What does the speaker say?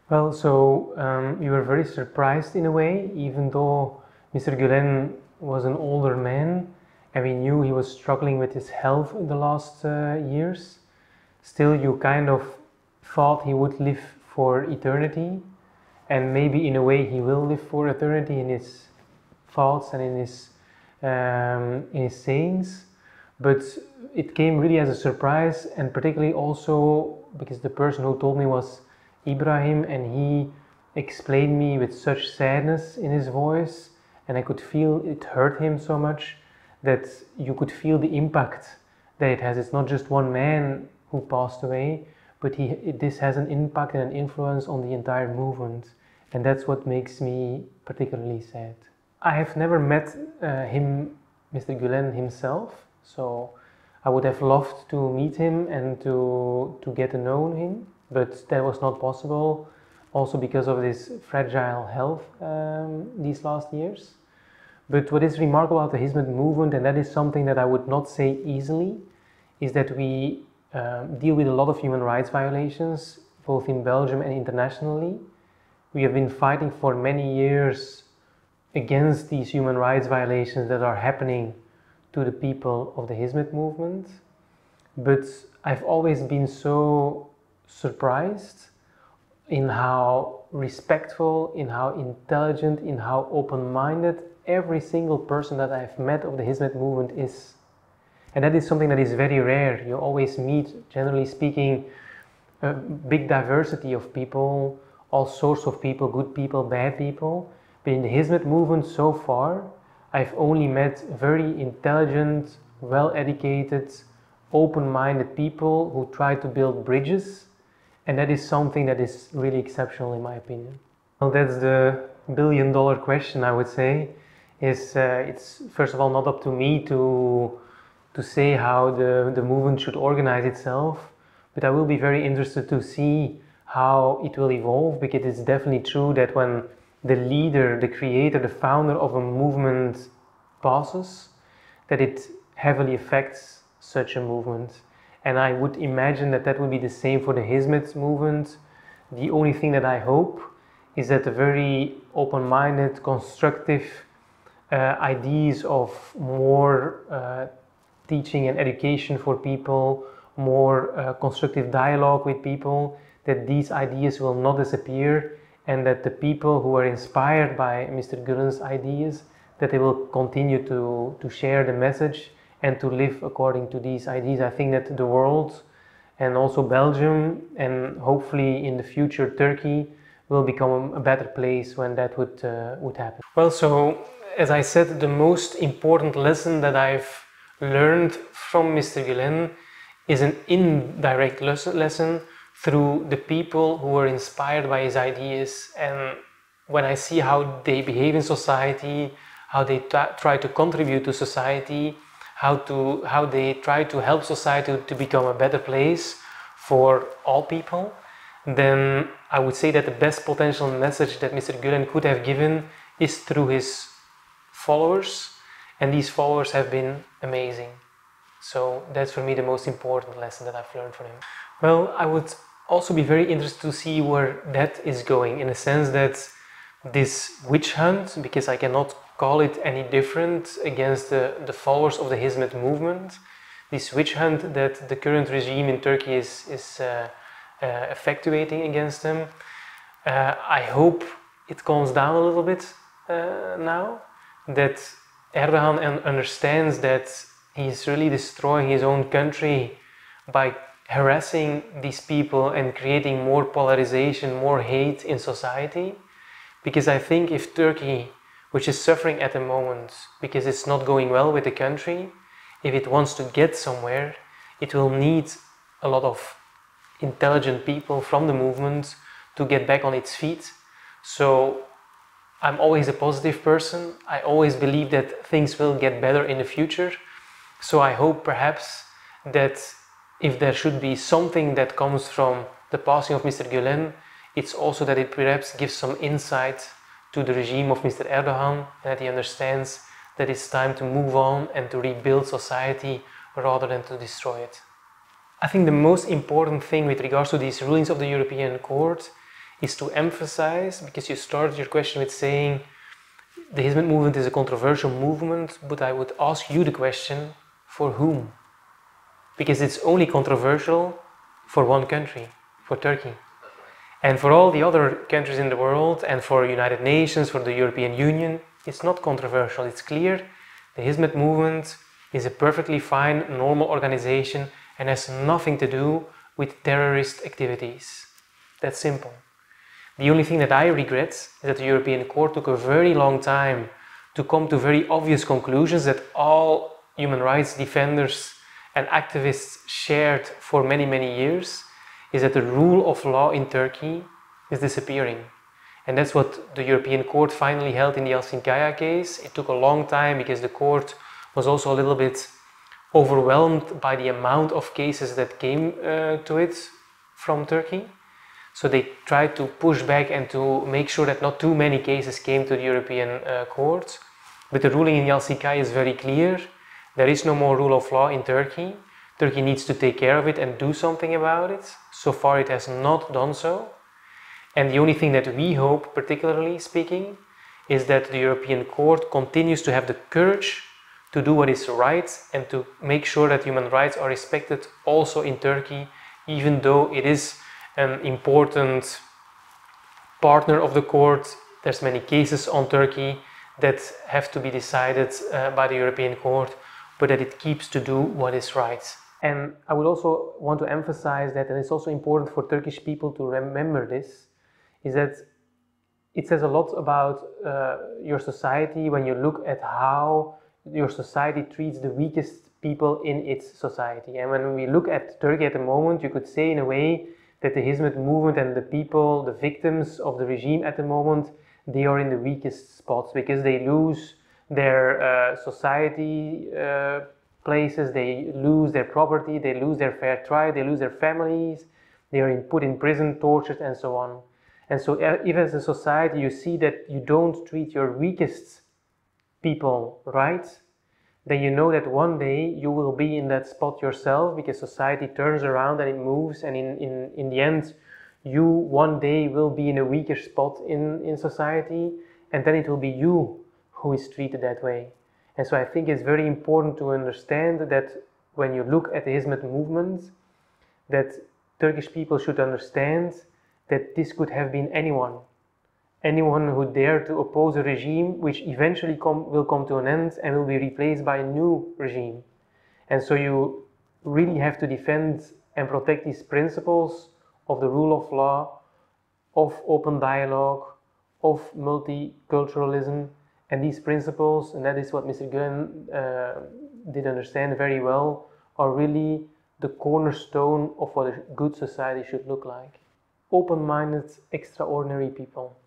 Well, so we were very surprised in a way, even though Mr. Gulen was an older man and we knew he was struggling with his health in the last years. Still, you kind of thought he would live for eternity, and maybe in a way he will live for eternity in his thoughts and in his sayings. But it came really as a surprise, and particularly also because the person who told me was Ibrahim, and he explained me with such sadness in his voice, and I could feel it hurt him so much that you could feel the impact that it has. It's not just one man who passed away, but this has an impact and an influence on the entire movement, and that's what makes me particularly sad. I have never met Mr. Gulen himself, so I would have loved to meet him and to get to know him, but that was not possible, also because of this fragile health these last years. But what is remarkable about the Hizmet movement, and that is something that I would not say easily, is that we deal with a lot of human rights violations, both in Belgium and internationally. We have been fighting for many years against these human rights violations that are happening to the people of the Hizmet movement. But I've always been so surprised in how respectful, in how intelligent, in how open-minded every single person that I've met of the Hizmet movement is. And that is something that is very rare. You always meet, generally speaking, a big diversity of people, all sorts of people, good people, bad people. But in the Hizmet movement so far, I've only met very intelligent, well-educated, open-minded people who try to build bridges, and that is something that is really exceptional in my opinion. Well, that's the billion-dollar question, I would say. It's first of all not up to me to say how the movement should organize itself, but I will be very interested to see how it will evolve, because it's definitely true that when the leader, the creator, the founder of a movement passes, that it heavily affects such a movement. And I would imagine that that would be the same for the Hizmet movement. The only thing that I hope is that the very open-minded, constructive ideas of more teaching and education for people, more constructive dialogue with people, that these ideas will not disappear, and that the people who are inspired by Mr. Gulen's ideas, that they will continue to share the message and to live according to these ideas. I think that the world, and also Belgium, and hopefully in the future Turkey, will become a better place when that would happen. Well, so as I said, the most important lesson that I've learned from Mr. Gulen is an indirect lesson through the people who were inspired by his ideas. And when I see how they behave in society, how they try to contribute to society, how they try to help society to become a better place for all people, then I would say that the best potential message that Mr. Gulen could have given is through his followers, and these followers have been amazing. So that's for me the most important lesson that I've learned from him. Well, I would also be very interested to see where that is going, in a sense that this witch hunt, because I cannot call it any different against the followers of the Hizmet movement, this witch hunt that the current regime in Turkey is effectuating against them, I hope it calms down a little bit now, that Erdogan understands that he's really destroying his own country by harassing these people and creating more polarization, more hate in society. Because I think if Turkey, which is suffering at the moment because it's not going well with the country, if it wants to get somewhere, it will need a lot of intelligent people from the movement to get back on its feet. So I'm always a positive person. I always believe that things will get better in the future. So I hope perhaps that if there should be something that comes from the passing of Mr. Gulen, it's also that it perhaps gives some insight to the regime of Mr. Erdogan, that he understands that it's time to move on and to rebuild society rather than to destroy it. I think the most important thing with regards to these rulings of the European Court is to emphasize, because you started your question with saying the Hizmet movement is a controversial movement, but I would ask you the question, for whom? Because it's only controversial for one country, for Turkey. And for all the other countries in the world, and for United Nations, for the European Union, it's not controversial. It's clear the Hizmet movement is a perfectly fine, normal organization and has nothing to do with terrorist activities. That's simple. The only thing that I regret is that the European Court took a very long time to come to very obvious conclusions that all human rights defenders and activists shared for many, many years, is that the rule of law in Turkey is disappearing. And that's what the European Court finally held in the Yalcinkaya case. It took a long time because the court was also a little bit overwhelmed by the amount of cases that came to it from Turkey. So they tried to push back and to make sure that not too many cases came to the European Court. But the ruling in Yalcinkaya is very clear. There is no more rule of law in Turkey. Turkey needs to take care of it and do something about it. So far it has not done so. And the only thing that we hope, particularly speaking, is that the European Court continues to have the courage to do what is right and to make sure that human rights are respected also in Turkey, even though it is an important partner of the court. There's many cases on Turkey that have to be decided by the European Court, but that it keeps to do what is right. And I would also want to emphasize that, and it's also important for Turkish people to remember this, is that it says a lot about your society when you look at how your society treats the weakest people in its society. And when we look at Turkey at the moment, you could say in a way that the Hizmet movement and the people, the victims of the regime at the moment, they are in the weakest spots because they lose their society places, they lose their property, they lose their fair trial, they lose their families, they are put in prison, tortured, and so on. And so if as a society you see that you don't treat your weakest people right, then you know that one day you will be in that spot yourself, because society turns around and it moves, and in the end you one day will be in a weaker spot in society, and then it will be you who is treated that way. And so I think it's very important to understand that when you look at the Hizmet movement, that Turkish people should understand that this could have been anyone who dared to oppose a regime which eventually will come to an end and will be replaced by a new regime. And so you really have to defend and protect these principles of the rule of law, of open dialogue, of multiculturalism, and these principles, and that is what Mr. Gülen did understand very well, are really the cornerstone of what a good society should look like. Open-minded, extraordinary people.